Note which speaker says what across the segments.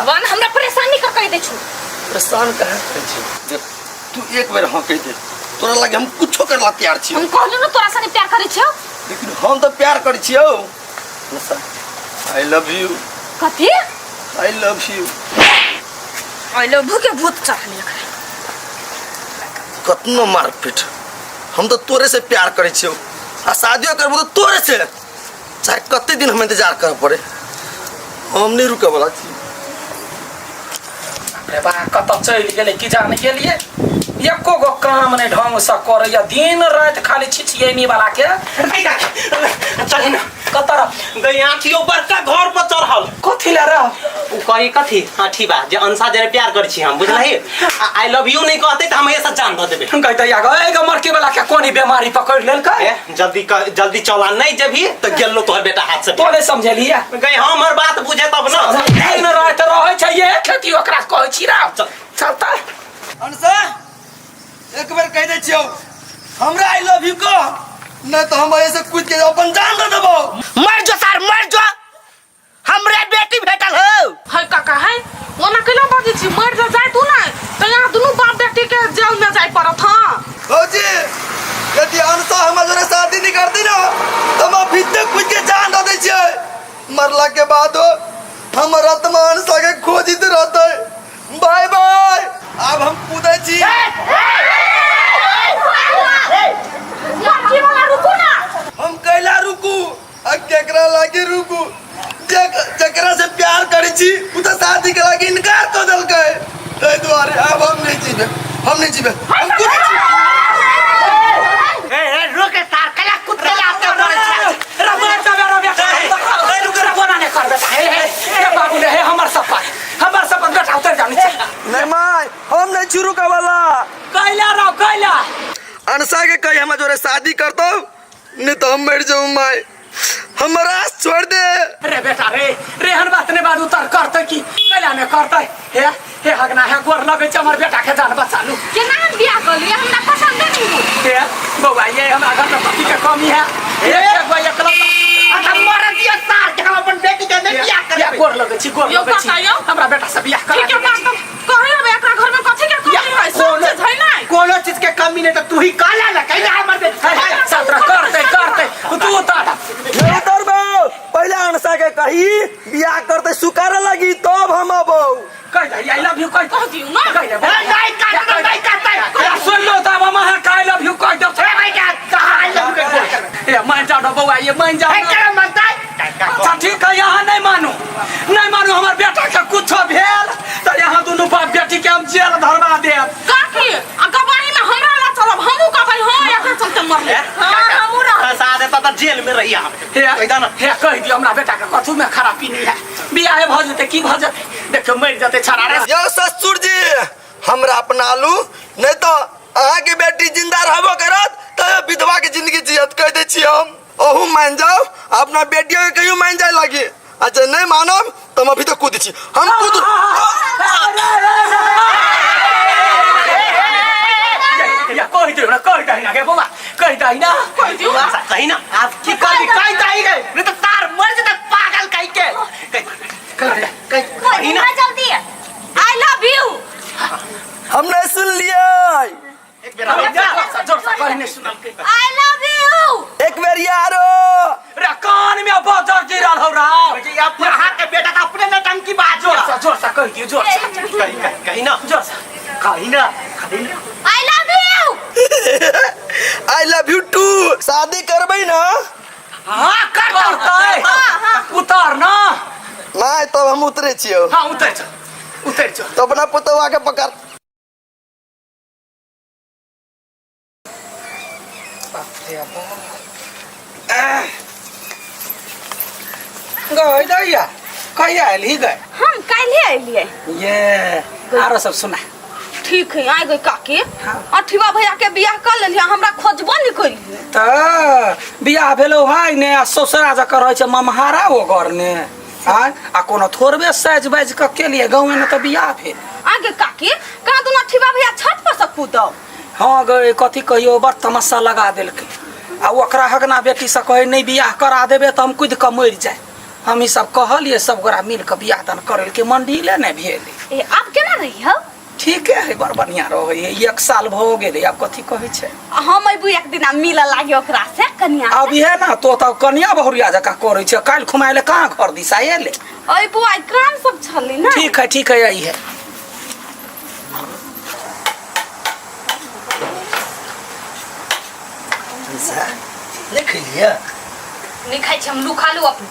Speaker 1: One हमरा परेशानी का कह दे छु।
Speaker 2: परेशान काहे करे छी? देख तू एक बार हां कह दे तोरा लगे हम कुछो करला तैयार छी।
Speaker 1: हम कहलु न तोरा सने प्यार करे छियो।
Speaker 2: लेकिन हम तो प्यार कर छियो। I love you.
Speaker 1: कथी?
Speaker 2: I love you.
Speaker 1: I love you के भूत चढ़ले करे।
Speaker 2: कतनो मारपीट हम तो तोरे से प्यार करे छियो। आ शादियो करबो तो तोरे से। चाहे कते दिन हम इंतजार कर पड़े हम नहीं रुके वाला छी।
Speaker 3: रे बा कत चल गेले कि जाने के लिए एको गो काम नहीं ढंग से करे या दिन रात खाली छिछिएनी वाला के
Speaker 4: चल न कतर गई आंखियो बड़का घर पर चढ़ल
Speaker 3: कथि ले रे
Speaker 4: उ कही कथि आंठी बा जे अंसा जरे प्यार कर छी हम बुझलही आई लव यू नहीं कहते त हम ऐसा जान द देबे
Speaker 3: हम कहते या गए ग मरके वाला के कोनी बीमारी पकड़ लेल का
Speaker 4: जल्दी चला नहीं जेबी तो गेलो तोहर बेटा हाथ से
Speaker 3: तोने समझलिया
Speaker 4: गई हमर बात बुझे तब न
Speaker 3: दिन रात रहे छै ये खेती ओकरा कहै छी रा चलता
Speaker 2: अनसा एक बार कह दे छियो हमरा आई लव यू को न तो हम ऐसे कूद के अपन जान दे देबो।
Speaker 5: मर जो सर मर जो हमरे बेटी भेटल हो।
Speaker 1: हाय काका है ओना केला बाजी छी मर जा जाय तू ना त यहां दोनों बाप बेटी के जेल में जाय पड़त हां।
Speaker 2: भौजी यदि अनसा हमारे शादी नहीं करती ना तो हम भीतर कूद के जान दे दे छिए। मरला के बाद हम रत्मा अनसा के खोजित रहते। बाय बाय अब हम कूदे छी। हम कैला रुकू आ केकरा लागे रुकू जकरा से प्यार करे छी उ त शादी के लागे इनकार कर देलकै तै दुआरे अब हम नहीं जीबे हम कूदे छी।
Speaker 5: ए रुके तार कला कुत्ते लाते मरे छ
Speaker 3: रे बेटा मेरा बेटा ए रुक रे कोना ने कर बेटा हे बाबू ले हमर सपन बेटा उतर जानी छै
Speaker 2: नहीं माय हम नहीं शुरू का वाला
Speaker 3: कैला
Speaker 2: अनसा के कही हम जोरे शादी करतो नहीं तो हम मर जाऊं माय हमरा छोड़ दे।
Speaker 3: रे बेटा रे हन बात ने बाद उतर करते की कैला ने करते हे हगना है गोर लगे छ हमर बेटा के जान बचालू
Speaker 1: केना हम बियाह कर लिया हमरा पसंद नहीं
Speaker 3: हे बौआ ये हमरा घर में पति के कमी है एक भाई एकलौता
Speaker 5: मर दिया तार के हम अपन बेटी के नहीं बियाह करे
Speaker 3: गोर लगे छी हमरा बेटा से बियाह कर
Speaker 1: ठीक है बात कहे अब एकरा घर में कथि के कमी है सब चीज है ना
Speaker 4: कोनो चीज के कमी नहीं तो तू ही काला ना कैला हमर बेटा
Speaker 3: सत्र करते तू उतार
Speaker 2: पहले अनसा के कही बियाह करते सुकार लगी तब हम अबो
Speaker 3: कह दे आई लव यू कह
Speaker 1: दियो ना
Speaker 3: कह दे
Speaker 4: नहीं करता
Speaker 3: सुन लो तब हम आई लव यू कह दे
Speaker 4: भाई क्या आई लव यू
Speaker 3: ए मान जाओ बौआ ये मान जाओ
Speaker 4: क्या मानता है
Speaker 3: अच्छा ठीक है यहाँ नहीं मानू हमार बेटा के कुछ भेल तो यहाँ दोनों बाप बेटी के हम जेल धरवा देब
Speaker 1: काकी गवाही में हमरा ला चलब हमहू कहबै हां एकरा चलते मरले हां हमहू रह
Speaker 4: सादे तब जेल में रही हम
Speaker 3: हे कह दियो हमरा बेटा के कथु में खराबी नहीं है बियाह भ जते की भ जते देखियो मर जते छड़ा रे
Speaker 2: यो ससुर जी हमरा अपना लू नहीं तो अहाँ के बेटी जिंदा रहबो करत तो विधवा के जिंदगी जियत कह दे छी हम ओहू मान जाओ अपना बेटियों के कहियो मान जाए लगी। अच्छा नहीं मानब तो हम अभी तो कूद छी हम कूद
Speaker 3: या कह दे ना के बाबा कह दे ना
Speaker 4: आप की कह दाई गए नहीं तो तार मर जते पागल कह के
Speaker 1: कही ना जल्दी आई लव यू
Speaker 2: हमने सुन लिया।
Speaker 3: एक बेर जोर से कहने सुनल के
Speaker 1: आई लव यू
Speaker 2: एक बार यारो
Speaker 3: रे कान में बजा गिरल हो रहा
Speaker 4: ये पढ़ा के बेटा का अपने नटंकी बात
Speaker 3: जोर से कह दियो जोर से
Speaker 4: कहीं ना
Speaker 3: जोर से
Speaker 4: कहीं ना
Speaker 1: I love you
Speaker 2: I love you too शादी करबै ना
Speaker 3: हां करते उतार ना
Speaker 2: नहीं तब हम उतरे छियो।
Speaker 3: हां उतर जा
Speaker 2: तो अपना पुतवा के पकड़
Speaker 3: गए दैया कहिया आइली गए
Speaker 1: हम काल्हि आइलिए
Speaker 3: ये आरो सब सुना
Speaker 1: ठीक है आ गई काकी अठवा भैया के बियाह कर लेलिए हमरा खोजबो नहीं करिए
Speaker 3: त बियाह भेलो है ने ससुरा जकर रहे छ ममहारा वो घर ने आ कोनो थोड़बे साइज बाइज क के लिए गांव में त बियाह भेल
Speaker 1: आगे काकी कहा तू अठवा भैया छत पर से कूदो
Speaker 3: हां गए कथि कहियो बड़ तमाशा लगा देलके आ ओकरा हगना बेटी से कहे नहीं बियाह करा देबे त हम कूद क मर जाए हम ई सब कहलिए सब गोरा मिल के बियाह दान करे के मंडिले ने भेले।
Speaker 6: ए अब केना रही हो?
Speaker 3: ठीक है बड़ बढ़िया रहे है। 1 साल भ गेले अब कथी कहै छै।
Speaker 6: हम अबू एक दिन मिल लागे ओकरा से कन्या।
Speaker 3: अब है ना तो कन्या बहुरिया जका करे छै। काल खुमाइले कहाँ घर दिशा एले।
Speaker 6: ओइ बुआ काम सब छली ना।
Speaker 3: ठीक है यही है।
Speaker 2: देख लिया
Speaker 6: नहीं खाइ छी हम लुखा लू अपन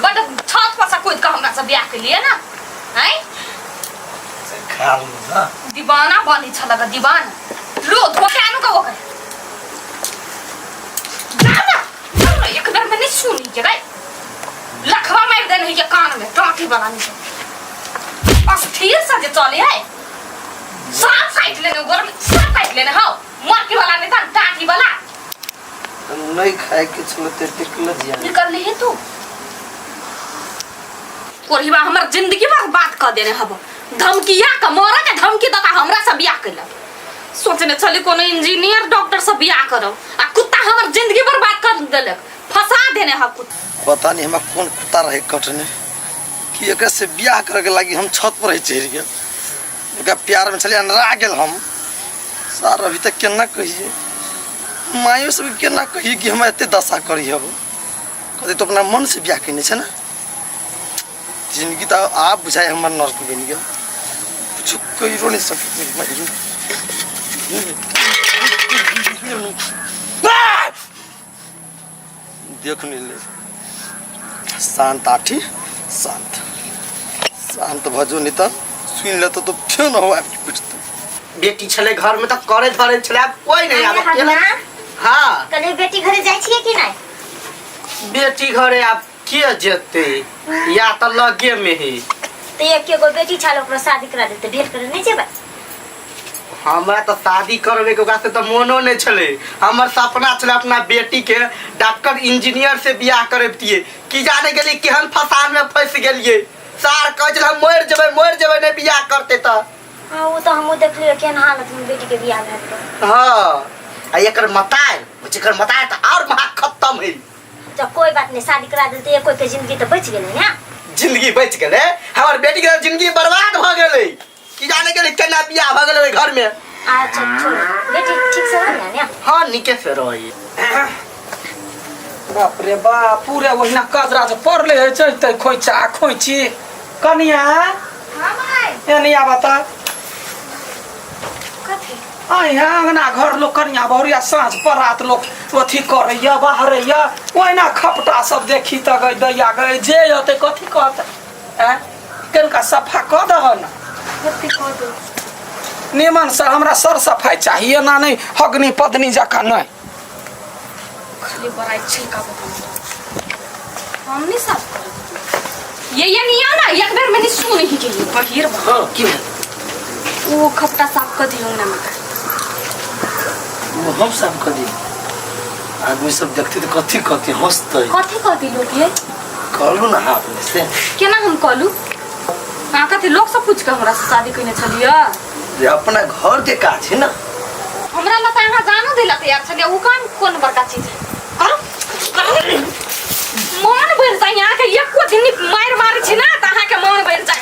Speaker 6: बड छत पर से कूद के हमरा से बियाह के लिए ना हैं।
Speaker 2: खा लू ना
Speaker 6: दीवाना बनी छ लगा दीवाना लो धोके आनु का ओकर जाना एक बार में नहीं सुनी के रे लखवा मार देने ये कान में टाटी वाला नहीं बस ठीक से जे चले है साफ साइड लेने गोर में साफ साइड लेने हां मार्की वाला नहीं था टाटी वाला
Speaker 2: नहीं खाए के चलते टिकल जिया
Speaker 6: निकल ले तू कोरिबा हमर जिंदगी बर्बाद कर देने हब धमकिया का मोरा के धमकी दका हमरा से बियाह कैला सोचने चली कोनो इंजीनियर डॉक्टर से बियाह करो आ कुत्ता हमर जिंदगी बर्बाद कर देलक फंसा देने ह कुत्ता।
Speaker 2: पता नहीं हमरा कौन कुत्ता रहे कटने कि एकरा से बियाह करे के लागी हम छत पर ही चढ़ गेल। एकरा प्यार में चले अनरा गेल हम सार अभी तक केना कहिए मायो सब केना कहिए कि हम एते दशा करी हब कदे तो अपना मन से बियाह कइने छै ना। जिंदगी तो आप बुझाए हमर नरक बन गया कुछ कहिरो नहीं सकते। देख नहीं ले शांत आठी शांत शांत भजो नहीं तो सुन ले तो क्यों ना हो पूछते
Speaker 5: बेटी छले घर में तो करे धरे छले अब कोई नहीं आब अकेला। हां
Speaker 7: कने बेटी घरे जाय छिए कि नहीं?
Speaker 5: बेटी घरे अब के जेते या तो लगे में ही
Speaker 7: तो एक गो बेटी छालो ओकरा शादी करा देते भेंट करे नहीं जेबे।
Speaker 5: हमरा तो शादी करबे के ओकरा से तो मोनो नहीं छले। हमर सपना छले अपना बेटी के डॉक्टर इंजीनियर से बियाह करबतिए की जाने गेली केहन फसान में फंस गेलिए। सार कह छले हम मर जेबे नहीं बियाह करते तो।
Speaker 7: हां वो तो हमहु देख लियो केहन हालत में बेटी के बियाह भेल तो।
Speaker 5: हां आ एकर मतार जेकर मतार तो और महा खत्म है।
Speaker 7: तो कोई बात नहीं शादी करा देते एक कोई के जिंदगी तो बच गेलै ना।
Speaker 5: जिंदगी बच गेले हमर बेटी के जिंदगी बर्बाद भ गेले की जाने गेली केना बियाह भ गेले घर में।
Speaker 7: अच्छा छोड़ बेटी ठीक से रह ना।
Speaker 5: हां निके से रही
Speaker 3: बाप रे बाप पूरे वहिना कजरा जे पड़ले है चैते खोइचा खोइची कनिया।
Speaker 6: हां भाई
Speaker 3: ए नहीं आवता
Speaker 6: कथी
Speaker 3: आई है अंगना घर लोग कनिया बहुरिया साँझ परात लोग अथी करैया बाहरैया ओहिना खपटा सब देखी त गई दैया गई जे होते कथी कहते हैं केनका सफा क दह ना
Speaker 6: कथी कर दो
Speaker 3: निमन से हमरा सर सफाई चाहिए ना नहीं हगनी पदनी जका नहीं
Speaker 6: खाली बड़ाई छिलका बता हम नहीं साफ कर ये नहीं आ ना एक बार मैंने सुन ही के बहिर
Speaker 5: हां की
Speaker 6: वो खपटा साफ कर दियो ना मत
Speaker 2: वो हम सब कर दी आदमी सब देखते तो कथी कथी हंसते
Speaker 6: कथी कर दी लोग ये
Speaker 2: कहलू ना आपने से
Speaker 6: केना हम कहलू हां कथी लोग सब पूछ के हमरा से शादी कइने छलिया
Speaker 2: ये अपना घर के काज है ना।
Speaker 6: हमरा लता यहाँ जानो दिला तैयार छलिया उ काम कोन बड़का चीज है करो मन बढ़ जाए यहाँ के एक को दिन मार मारी छी ना त अहाँ के मन बढ़ जाए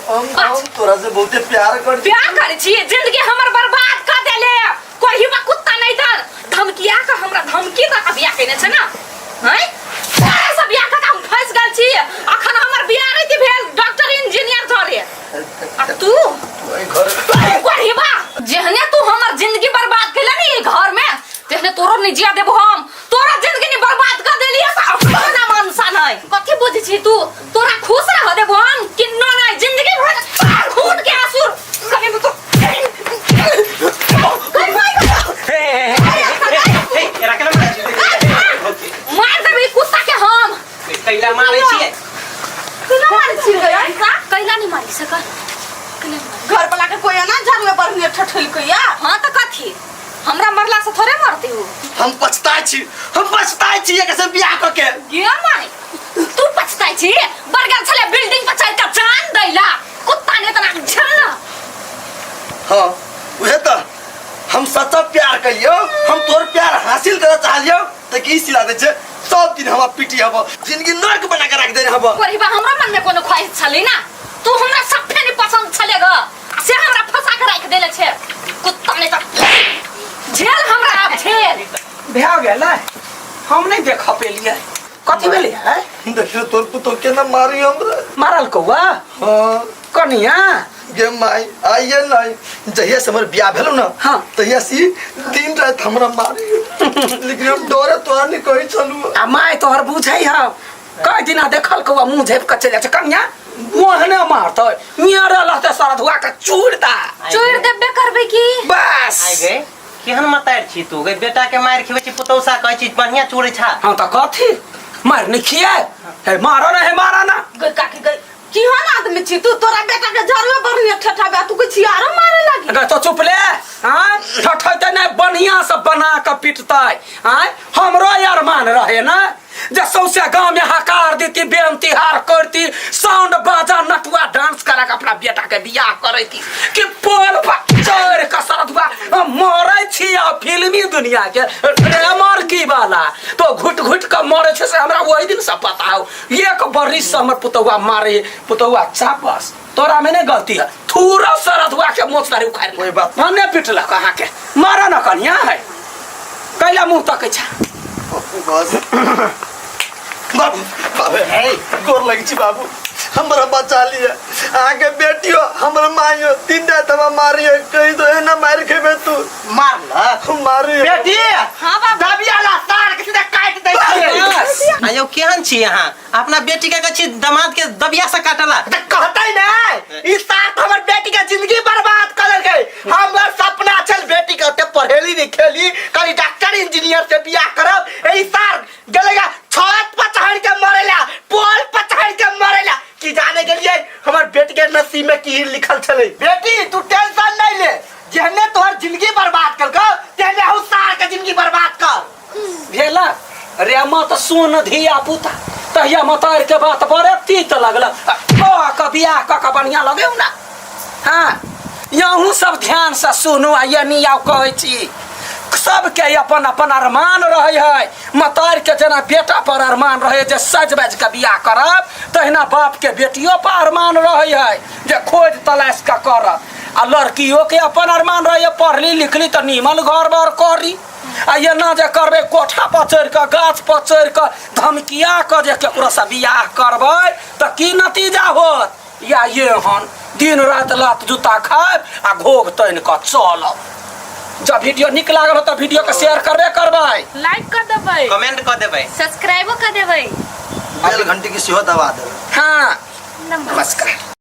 Speaker 2: हम तोरा से बहुते प्यार
Speaker 6: करे छी जिंदगी हमर बर्बाद कर देले कोई बा कुत्ता नहीं दर धमकिया का हमरा धमकी दा बियाह कइने छ ना हैं सारा सब बियाह का हम फंस गेल छी अखन हमर बियाह नहीं थी भेल डॉक्टर इंजीनियर धरे आ तू
Speaker 2: घर
Speaker 6: कोई बा जेहने तू हमर जिंदगी बर्बाद कैला नी घर में तेहने तोरो नहीं जिया देबो हम तोरा जिंदगी नहीं बर्बाद कर देलिए अपना मनसा नहीं कथि बुझी छी तू तोरा खुश रह देबो हम किन्नो नहीं जिंदगी भर खून के आंसू कने तो मार देबी कुत्ता के हम
Speaker 4: कैला मारे छिए
Speaker 6: कैला मारे छी कैला नहीं मारी सका
Speaker 1: घर पर लाके कोई ना झाड़ू में बढ़िया ठठल कइया।
Speaker 6: हां त कथि हमरा मरला से थोड़े मरती हो
Speaker 5: हम पछताई छी एक से बियाह क के
Speaker 6: गे मारे तू पछताई छी बरगर छले बिल्डिंग पर चढ़ के जान दैला कुत्ता ने तना झलना
Speaker 5: हां
Speaker 2: उहे तो हम सच्चा प्यार करियो, हम तोर प्यार हासिल करे चाहलियो त की सिला दे छे सब दिन हम पिटी हब जिंदगी नरक बना के रख दे हब।
Speaker 6: कोई बा हमरा मन में कोनो ख्वाहिश छली ना, तू हमरा सफे नहीं पसंद छलेगा से हमरा फंसा के रख देले छे कुत्ता ने त झेल हमरा अब झेल
Speaker 3: भे गेल हम नहीं देख पेलिए कथी भेलै है
Speaker 2: देखियो तोर पुतो केना मारी हमरा।
Speaker 3: मारल कौआ
Speaker 2: हां
Speaker 3: कनिया
Speaker 2: गे माई आइए नहीं जहिया से हमर बियाह भेलो ना
Speaker 3: हाँ।
Speaker 2: तहिया से दिन रात हमरा मारी लेकिन हम डरे तोरा नहीं कहि चलू।
Speaker 3: आ माय तोहर बुझै ह कई दिना देखल कौआ मुंह झेप के चले छ कनिया मोहने मारतै मियारा लहते सारा धुआ के चूड़ता
Speaker 6: चोर देबे करबे की
Speaker 3: बस
Speaker 4: आइ गए केहन मतार छी तू गे बेटा के मार खिबै छी पुतौसा कहै छी बढ़िया चोरे छा।
Speaker 3: हां त कथी मार नहीं खिया है मारो ना है मारा ना
Speaker 1: गई काकी गई किहन आदमी छी तू, तोरा बेटा के जरवे बढ़िया ठठाबे तू के छियारो मारे लगी।
Speaker 3: अगर तो चुप ले हां ठठैते नहीं बढ़िया से बना के पिटतै हां हमरो अरमान रहे ना जे सौसे गांव में हकार देती बेनती हार करती साउंड बाजा नटुआ डांस करा के अपना बेटा के बियाह करैती कि पोल चढ़ के सरदुआ मरै छी फिल्मी दुनिया के रेमर की वाला तो घुट घुट के मरे छे से हमरा ओही दिन से पता हो एक बरिस से हमर पुतौआ मारे पुतौआ चापस तोरा में नहीं गलती है थूरा सरदुआ के मोचदारी उखाड़
Speaker 2: कोई बात
Speaker 3: मने पिटला कहा के मारा न कनिया है कैला मुंह तकै छ
Speaker 2: बस बाबू बाबू
Speaker 4: हे
Speaker 2: गोर लगी छी बाबू हमरा बचा लिया आगे बेटियो हमरा माइयो तीन रात हम मारियो कहि दो ना मार खेबे तू
Speaker 5: मार ल
Speaker 2: हम मारियो
Speaker 5: बेटी
Speaker 6: हां बाबू
Speaker 5: दबियाला तार के सीधा काट दै छी।
Speaker 4: आयो केहन छी अहाँ अपना बेटी के कछि दामाद के दबिया से काटला
Speaker 5: त कहतै नै ई साथ हमर बेटी के जिंदगी बर्बाद कर देलकै। हमर सपना छल बेटी के ओते पढ़ेली लिखेली कनी डॉक्टर इंजीनियर से बियाह करब एही साल गेलेगा छत पर चढ़ के मरेला पोल पर चढ़ के मरेला की जाने के लिए हमर बेटी के नसीब में की लिखल छले। बेटी तू टेंशन नहीं ले जेहने तोहर जिंदगी बर्बाद करको तेने हु सार के जिंदगी बर्बाद कर
Speaker 3: भेला रे मत सुन धिया पुता तहिया मतार के बात बड़े तीत लगल क बियाह क बढ़िया लगे ना। हां यहू सब ध्यान से सुनो आ ये निया कहै छी सबके अपन अपन अरमान रहे है मतार के जना बेटा पर अरमान रहे जे सज बज के बियाह करब तहिना बाप के बेटियों पर अरमान रहे है जे खोज तलाश के करब आ लड़कियों के अपन अरमान रहे पढ़ली लिखली तो नीमन घर बार करी आ ये ना जे करबे कोठा पर चढ़ के गाछ पर चढ़ के धमकिया के जे केकरो से बियाह करबै त की नतीजा होत या ये हन दिन रात लात जूता खाब आ घोग तैन के चलब। जब वीडियो निक लागल हो तो वीडियो के शेयर करबे करबै
Speaker 1: लाइक कर देबै
Speaker 4: कमेंट कर देबै
Speaker 6: सब्सक्राइब कर देबै
Speaker 2: बेल घंटी की सेहो दबा देबै।
Speaker 3: हाँ
Speaker 6: नमस्कार।
Speaker 3: नमस्कार।